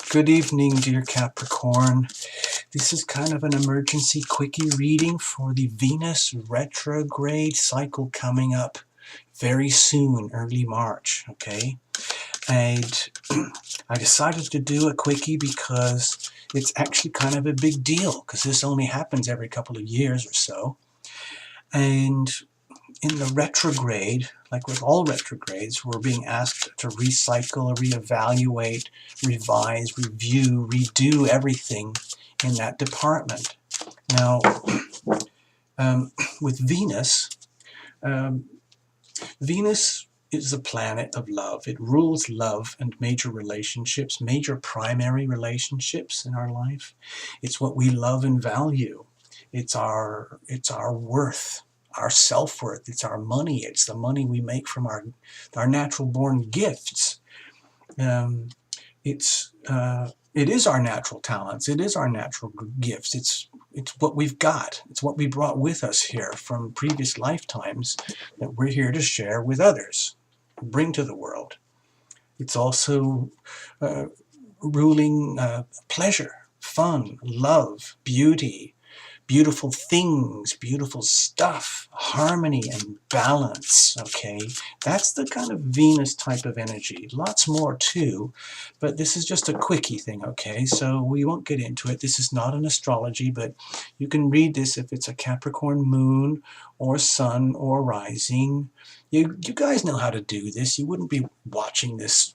Good evening, dear Capricorn. This is kind of an emergency quickie reading for the Venus retrograde cycle coming up very soon, early March, okay? And I decided to do a quickie because it's actually kind of a big deal, because this only happens every couple of years or so. And in the retrograde, like with all retrogrades, we're being asked to recycle, reevaluate, revise, review, redo everything in that department. Now, with Venus, Venus is the planet of love. It rules love and major relationships, major primary relationships in our life. It's what we love and value. It's our worth, our self-worth. It's our money. It's the money we make from our natural born gifts. It is our natural talents. It is our natural gifts. It's what we've got. It's what we brought with us here from previous lifetimes that we're here to share with others, bring to the world. It's also ruling pleasure, fun, love, beauty, beautiful things, beautiful stuff, harmony and balance, okay? That's the kind of Venus type of energy. Lots more too, but this is just a quickie thing, okay? So we won't get into it. This is not an astrology, but you can read this if it's a Capricorn moon or sun or rising. You guys know how to do this. You wouldn't be watching this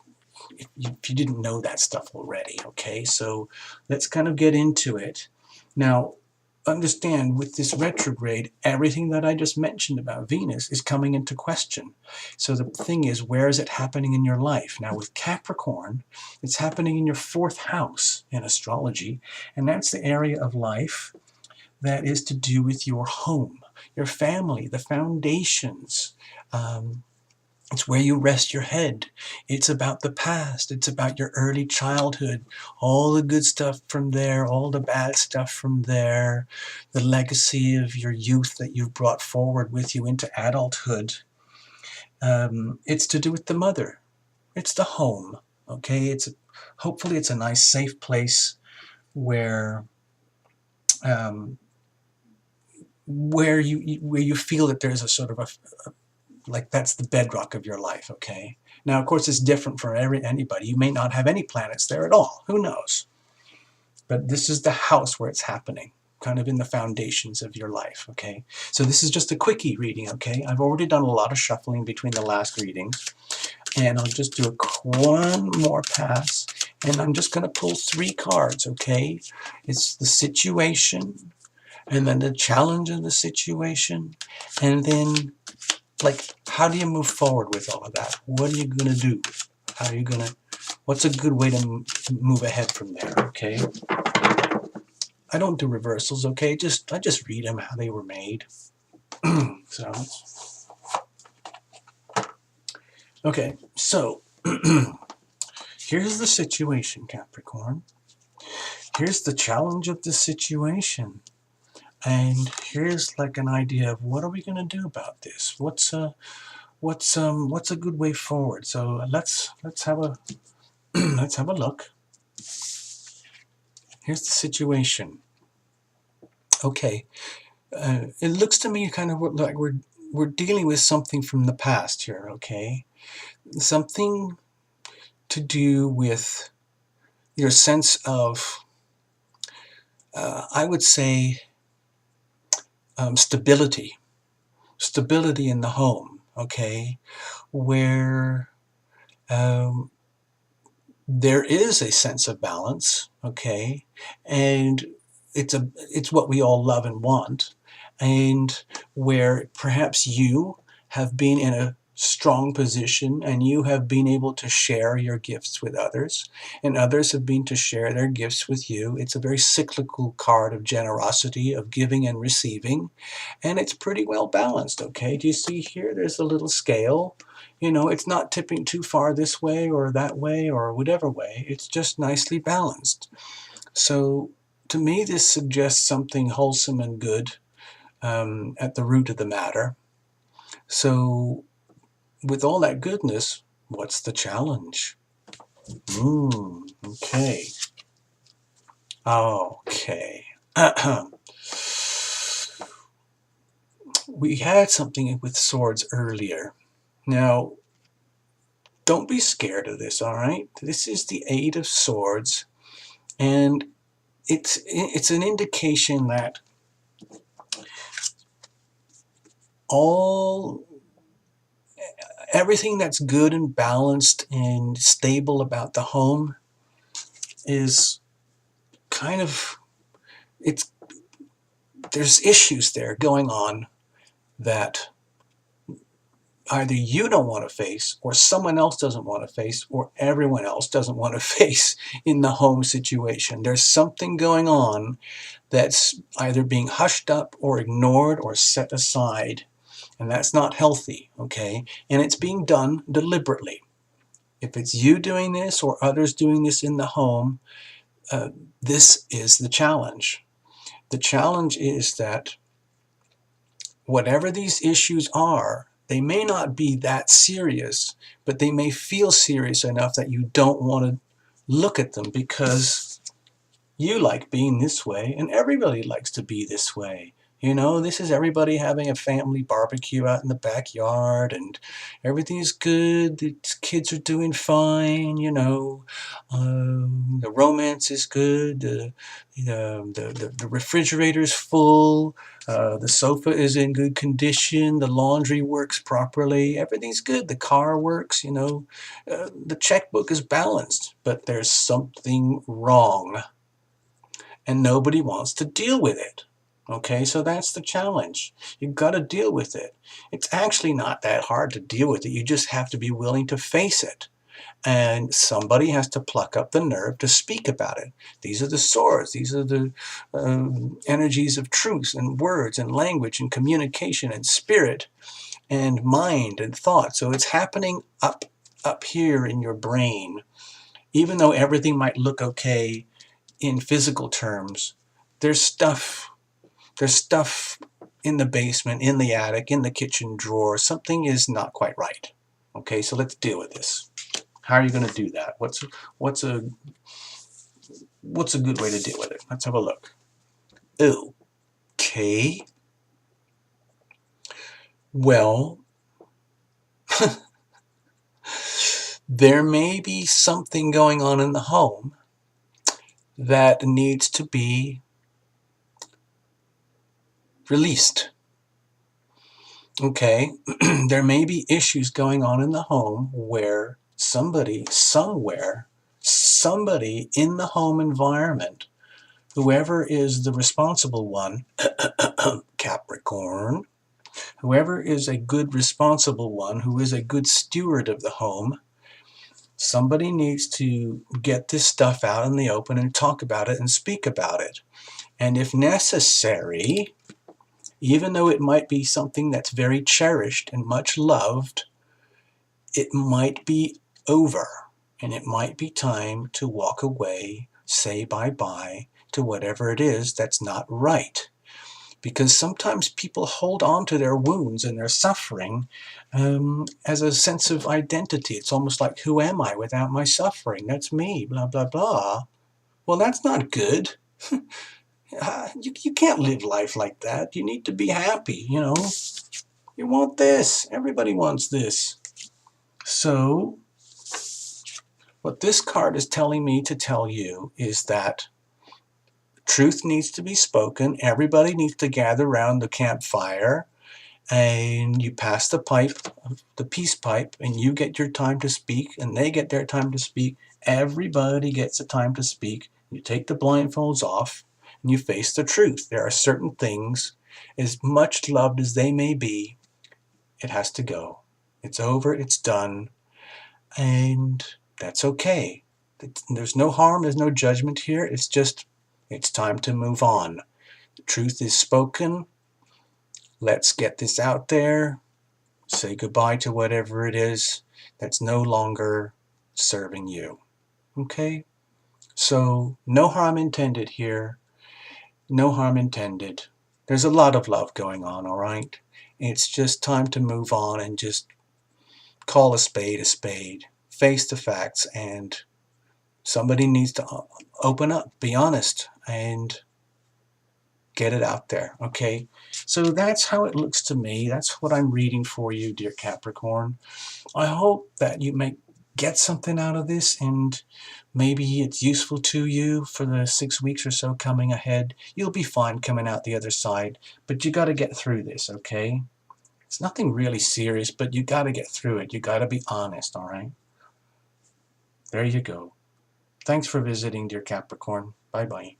if you didn't know that stuff already, okay? So let's kind of get into it. Now, understand, with this retrograde, everything that I just mentioned about Venus is coming into question. So the thing is, where is it happening in your life? Now with Capricorn, it's happening in your 4th house in astrology, and that's the area of life that is to do with your home, your family, the foundations. It's where you rest your head. It's about the past. It's about your early childhood. All the good stuff from there, all the bad stuff from there, the legacy of your youth that you've brought forward with you into adulthood. It's to do with the mother. It's the home, okay? Hopefully it's a nice, safe place where you feel that there's a sort of like that's the bedrock of your life, okay? Now, of course, it's different for anybody. You may not have any planets there at all. Who knows? But this is the house where it's happening, kind of in the foundations of your life, okay? So this is just a quickie reading, okay? I've already done a lot of shuffling between the last readings, and I'll just do one more pass, and I'm just going to pull 3 cards, okay? It's the situation, and then the challenge of the situation, and then like, how do you move forward with all of that? What are you going to do? How are you going to, what's a good way to move ahead from there, okay? I don't do reversals, okay? I just read them how they were made. So, okay, so, here's the situation, Capricorn. Here's the challenge of the situation. And here's like an idea of what are we going to do about this? What's a good way forward? So let's have a let's have a look. Here's the situation. Okay, it looks to me kind of like we're dealing with something from the past here. Okay, something to do with your sense of I would say stability in the home, okay, where there is a sense of balance, okay, and it's what we all love and want, and where perhaps you have been in a strong position and you have been able to share your gifts with others, and others have been to share their gifts with you. It's a very cyclical card of generosity, of giving and receiving, and it's pretty well balanced, okay? Do you see here? There's a little scale. You know, it's not tipping too far this way or that way or whatever way. It's just nicely balanced. So to me, this suggests something wholesome and good at the root of the matter. So with all that goodness, what's the challenge? Okay. Okay. We had something with swords earlier. Now, don't be scared of this, all right? This is the Eight of Swords, and it's an indication that all everything that's good and balanced and stable about the home is kind of it's there's issues there going on that either you don't want to face, or someone else doesn't want to face, or everyone else doesn't want to face in the home situation. There's something going on that's either being hushed up or ignored or set aside, and that's not healthy, okay? And it's being done deliberately. If it's you doing this or others doing this in the home, this is the challenge. The challenge is that whatever these issues are, they may not be that serious, but they may feel serious enough that you don't want to look at them because you like being this way and everybody likes to be this way. You know, this is everybody having a family barbecue out in the backyard and everything is good. The kids are doing fine, you know. The romance is good. The refrigerator's full. The sofa is in good condition. The laundry works properly. Everything's good. The car works, you know. The checkbook is balanced, but there's something wrong and nobody wants to deal with it. Okay, so that's the challenge. You've got to deal with it. It's actually not that hard to deal with it. You just have to be willing to face it. And somebody has to pluck up the nerve to speak about it. These are the swords. These are the energies of truth and words and language and communication and spirit and mind and thought. So it's happening up here in your brain. Even though everything might look okay in physical terms, there's stuff in the basement, in the attic, in the kitchen drawer. Something is not quite right. Okay, so let's deal with this. How are you going to do that? What's a good way to deal with it? Let's have a look. Okay. Well, there may be something going on in the home that needs to be released. Okay, there may be issues going on in the home where somebody, somewhere, somebody in the home environment, whoever is the responsible one, Capricorn, whoever is a good responsible one, who is a good steward of the home, somebody needs to get this stuff out in the open and talk about it and speak about it. And if necessary, even though it might be something that's very cherished and much loved, it might be over, and it might be time to walk away, say bye-bye to whatever it is that's not right. Because sometimes people hold on to their wounds and their suffering as a sense of identity. It's almost like, who am I without my suffering? That's me, blah, blah, blah. Well, that's not good. You can't live life like that. You need to be happy, you know. You want this. Everybody wants this. So, what this card is telling me to tell you is that truth needs to be spoken. Everybody needs to gather around the campfire, and you pass the pipe, the peace pipe, and you get your time to speak, and they get their time to speak. Everybody gets a time to speak. You take the blindfolds off, and you face the truth. There are certain things, as much loved as they may be, it has to go. It's over, it's done, and that's okay. There's no harm, there's no judgment here. It's just, it's time to move on. The truth is spoken. Let's get this out there. Say goodbye to whatever it is that's no longer serving you. Okay? So, no harm intended here. No harm intended. There's a lot of love going on, all right? It's just time to move on and just call a spade, face the facts, and Somebody needs to open up, be honest, and get it out there, okay? So that's how it looks to me. That's what I'm reading for you, dear Capricorn. I hope that you may get something out of this, and maybe it's useful to you for the 6 weeks or so coming ahead. You'll be fine coming out the other side, but you got to get through this, okay? It's nothing really serious, but you got to get through it. You got to be honest, all right? There you go. Thanks for visiting, dear Capricorn. Bye-bye.